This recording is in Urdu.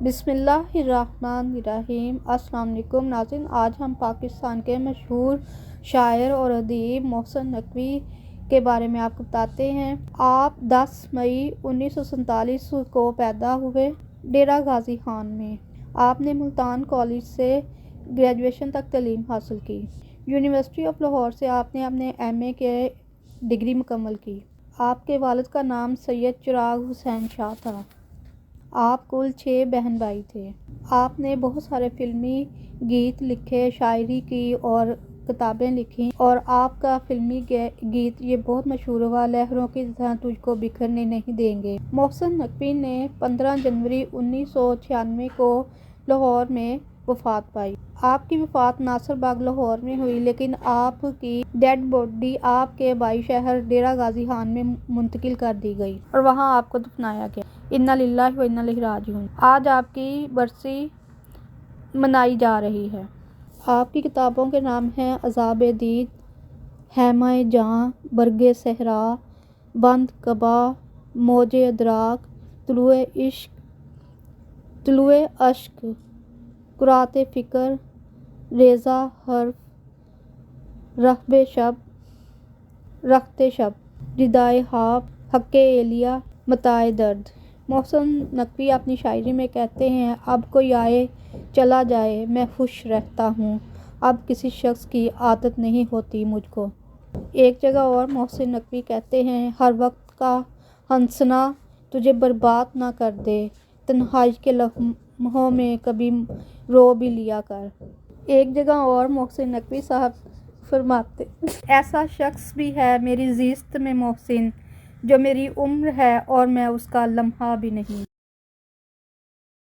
بسم اللہ الرحمن الرحیم۔ السلام علیکم ناظرین، آج ہم پاکستان کے مشہور شاعر اور ادیب محسن نقوی کے بارے میں آپ کو بتاتے ہیں۔ آپ 10 مئی 1947 کو پیدا ہوئے ڈیرہ غازی خان میں۔ آپ نے ملتان کالج سے گریجویشن تک تعلیم حاصل کی۔ یونیورسٹی آف لاہور سے آپ نے اپنے ایم اے کی ڈگری مکمل کی۔ آپ کے والد کا نام سید چراغ حسین شاہ تھا۔ آپ کل 6 بہن بھائی تھے۔ آپ نے بہت سارے فلمی گیت لکھے، شاعری کی اور کتابیں لکھیں، اور آپ کا فلمی گیت یہ بہت مشہور ہوا، لہروں کی طرح تجھ کو بکھرنے نہیں دیں گے۔ محسن نقوی نے 15 جنوری 1996 کو لاہور میں وفات پائی۔ آپ کی وفات ناصر باغ لاہور میں ہوئی، لیکن آپ کی ڈیڈ باڈی آپ کے آبائی شہر ڈیرہ غازی خان میں منتقل کر دی گئی اور وہاں آپ کو دفنایا گیا۔ انا للہ و انا الیہ راجعون۔ آج آپ کی برسی منائی جا رہی ہے۔ آپ کی کتابوں کے نام ہیں عذاب دید، خیمہ جاں، برگ صحرا، بند قبا، موج ادراک، طلوع اشک، کرات فکر، ریزہ حرف، رخت شب، ردائے خواب، حق الیہ، متاع درد۔ محسن نقوی اپنی شاعری میں کہتے ہیں، اب کوئی آئے چلا جائے میں خوش رہتا ہوں، اب کسی شخص کی عادت نہیں ہوتی مجھ کو۔ ایک جگہ اور محسن نقوی کہتے ہیں، ہر وقت کا ہنسنا تجھے برباد نہ کر دے، تنہائی کے لمحوں میں کبھی رو بھی لیا کر۔ ایک جگہ اور محسن نقوی صاحب فرماتے، ایسا شخص بھی ہے میری زیست میں محسن، جو میری عمر ہے اور میں اس کا لمحہ بھی نہیں۔